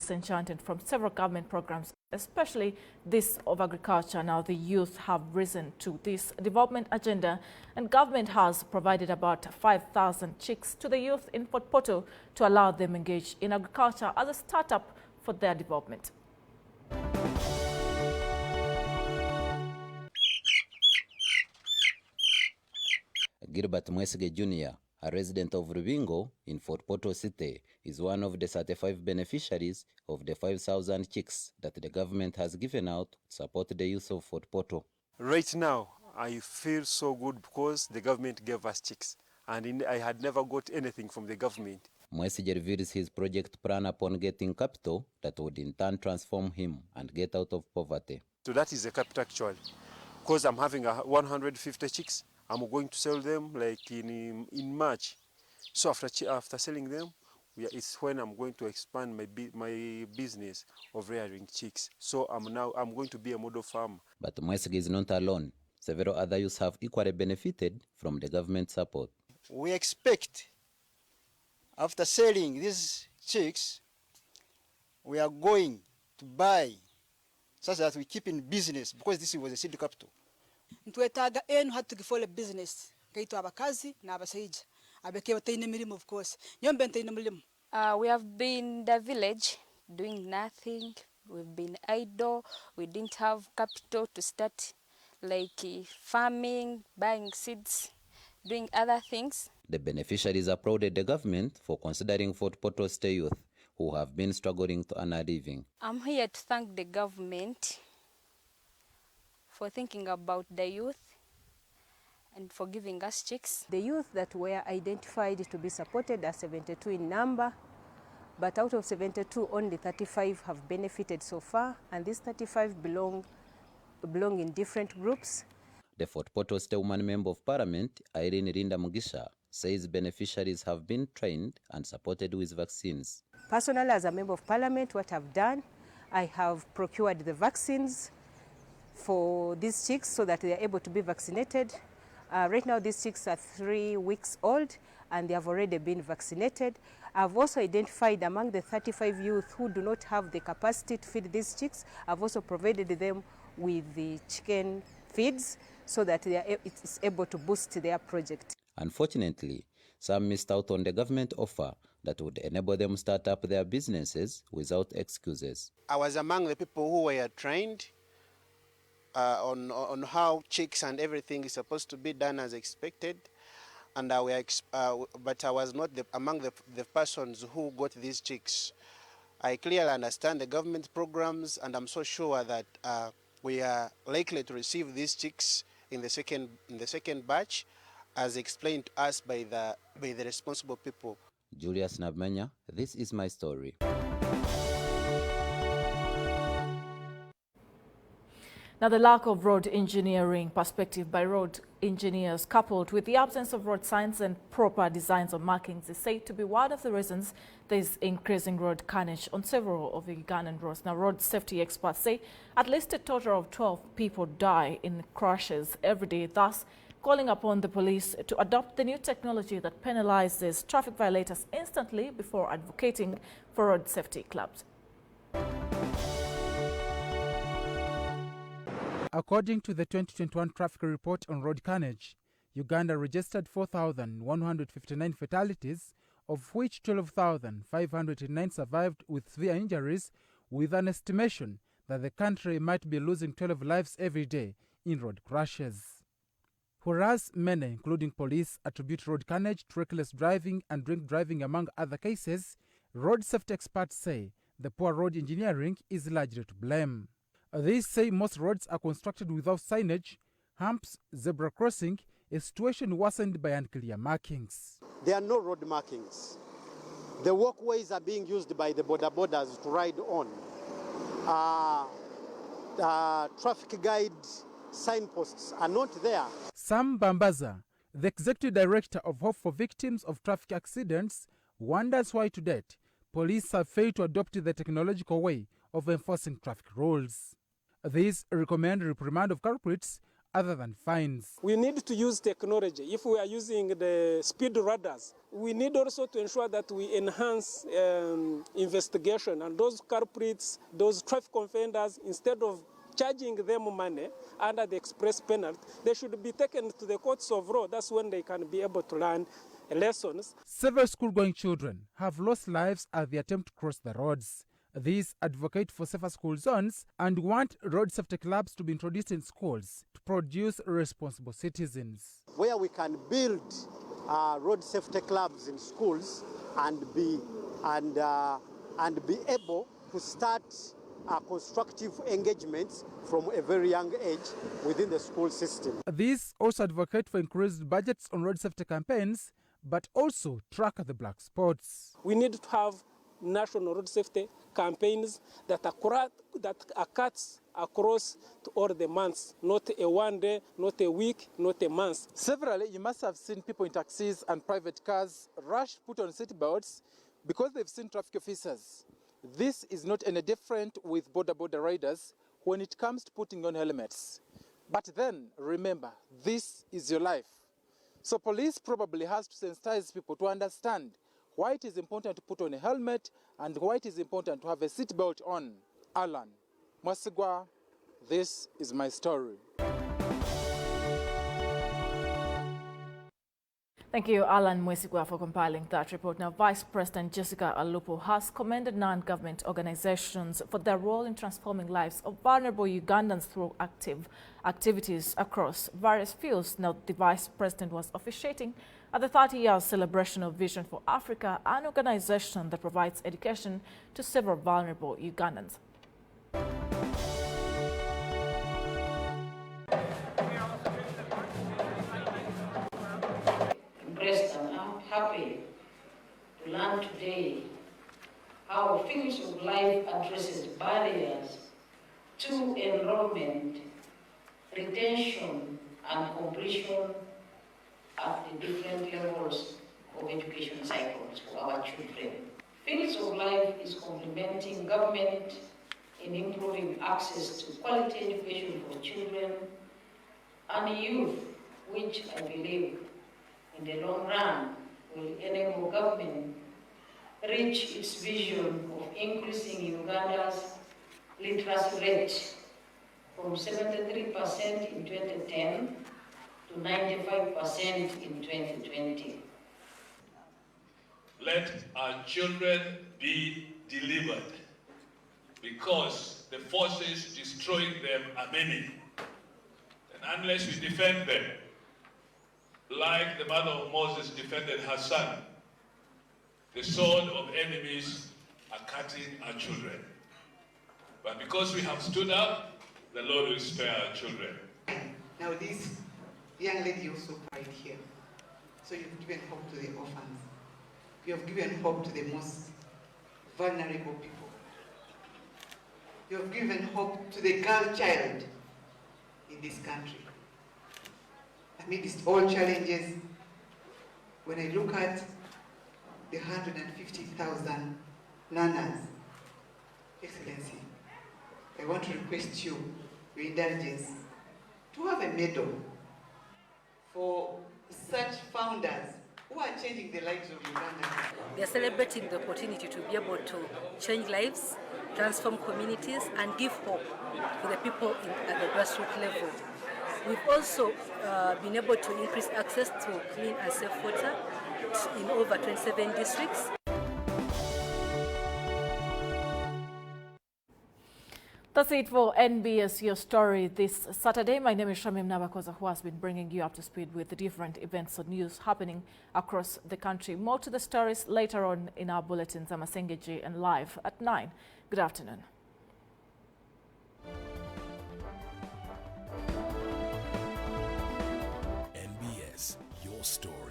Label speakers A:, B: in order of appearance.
A: disenchanted from several government programs, especially this of agriculture. Now the youth have risen to this development agenda, and government has provided about 5,000 chicks to the youth in Port Portal to allow them engage in agriculture as a startup for their development.
B: Gilbert Mwesige Jr., a resident of Rubingo in Fort Portal City, is one of the 35 beneficiaries of the 5,000 chicks that the government has given out to support the youth of Fort Portal.
C: Right now, I feel so good because the government gave us chicks, and I had never got anything from the government.
B: Mwesige reveals his project plan upon getting capital that would in turn transform him and get out of poverty.
C: So that is the capital actually, because I'm having 150 chicks. I'm going to sell them like in March. So after selling them, it's when I'm going to expand my business of rearing chicks. So I'm going to be a model farmer.
B: But Mwesige is not alone. Several other youths have equally benefited from the government support.
D: We expect after selling these chicks, we are going to buy such that we keep in business, because this was a seed capital.
E: Ntwetaga enu hatu gifole business kaitu abakazi na abasaija abeke batine milimo. Of course nyombe ntine milimo.
F: We have been in the village doing nothing. We've been idle. We didn't have capital to start like farming, buying seeds, doing other things.
B: The beneficiaries applauded the government for considering Fort Portal State youth who have been struggling to earn a living.
F: I'm here to thank the government for thinking about the youth and for giving us chicks.
G: The youth that were identified to be supported are 72 in number, but out of 72, only 35 have benefited so far, and these 35 belong in different groups.
B: The Fort Portal State Woman Member of Parliament, Irene Rinda Mugisha, says beneficiaries have been trained and supported with vaccines.
G: Personally, as a Member of Parliament, what I've done, I have procured the vaccines for these chicks so that they are able to be vaccinated. Right now these chicks are 3 weeks old and they have already been vaccinated. I've also identified among the 35 youth who do not have the capacity to feed these chicks, I've also provided them with the chicken feeds so that it is able to boost their project.
B: Unfortunately, some missed out on the government offer that would enable them start up their businesses without excuses.
D: I was among the people who were trained on how chicks and everything is supposed to be done as expected, and but I was not among the persons who got these chicks. I clearly understand the government programs, and I'm so sure that we are likely to receive these chicks in the second batch, as explained to us by the responsible people.
B: Julius Nabmanya, this is my story.
A: Now, the lack of road engineering perspective by road engineers, coupled with the absence of road signs and proper designs or markings, is said to be one of the reasons there is increasing road carnage on several of the Ugandan roads. Now, road safety experts say at least a total of 12 people die in crashes every day, thus calling upon the police to adopt the new technology that penalizes traffic violators instantly before advocating for road safety clubs.
H: According to the 2021 traffic report on road carnage, Uganda registered 4,159 fatalities, of which 12,509 survived with severe injuries, with an estimation that the country might be losing 12 lives every day in road crashes. Whereas many, including police, attribute road carnage to reckless driving and drink driving among other cases, road safety experts say the poor road engineering is largely to blame. They say most roads are constructed without signage, humps, zebra crossing, a situation worsened by unclear markings.
I: There are no road markings. The walkways are being used by the border borders to ride on. Traffic guide signposts are not there.
H: Sam Bambaza, the executive director of Hope for Victims of Traffic Accidents, wonders why to date police have failed to adopt the technological way of enforcing traffic rules. These recommend reprimand of culprits other than fines.
J: We need to use technology. If we are using the speed radars, we need also to ensure that we enhance investigation, and those culprits, those traffic offenders, instead of charging them money under the express penalty, they should be taken to the courts of law. That's when they can be able to learn lessons.
H: Several school-going children have lost lives as they attempt to cross the roads. These advocate for safer school zones and want road safety clubs to be introduced in schools to produce responsible citizens.
I: Where we can build road safety clubs in schools and be able to start constructive engagements from a very young age within the school system.
H: These also advocate for increased budgets on road safety campaigns, but also track the black spots.
J: We need to have national road safety campaigns that are cuts across to all the months, not a one day, not a week, not a month.
H: Severally, you must have seen people in taxis and private cars rush put on seat belts because they've seen traffic officers. This is not any different with border riders when it comes to putting on helmets. But then, remember, this is your life. So police probably has to sensitize people to understand why it is important to put on a helmet and why it is important to have a seatbelt on. Alan Mwasigwa, this is my story.
A: Thank you, Alan Mwesigwa, for compiling that report. Now, Vice President Jessica Alupo has commended non-government organizations for their role in transforming lives of vulnerable Ugandans through activities across various fields. Now, the Vice President was officiating at the 30-year celebration of Vision for Africa, an organization that provides education to several vulnerable Ugandans.
K: I'm happy to learn today how Fields of Life addresses barriers to enrollment, retention, and completion at the different levels of education cycles for our children. Fields of Life is complementing government in improving access to quality education for children and youth, which I believe in the long run will enable government reach its vision of increasing Uganda's literacy rate from 73% in 2010 to 95% in 2020.
L: Let our children be delivered, because the forces destroying them are many. And unless we defend them, like the mother of Moses defended her son, the sword of enemies are cutting our children. But because we have stood up, the Lord will spare our children.
M: Now this young lady also cried here. So you've given hope to the orphans. You have given hope to the most vulnerable people. You have given hope to the girl child in this country. Amidst all challenges, when I look at the 150,000 learners, Excellency, I want to request you, your indulgence, to have a medal for such founders who are changing the lives of Ugandans.
N: They are celebrating the opportunity to be able to change lives, transform communities, and give hope to the people at the grassroots level. We've also been able to increase access to clean and safe water in over 27 districts.
A: That's it for NBS Your Story this Saturday. My name is Shamim Nabakoza, who has been bringing you up to speed with the different events and news happening across the country. More to the stories later on in our bulletins. I'm Asengeji and live at 9. Good afternoon.
O: NBS Your Story.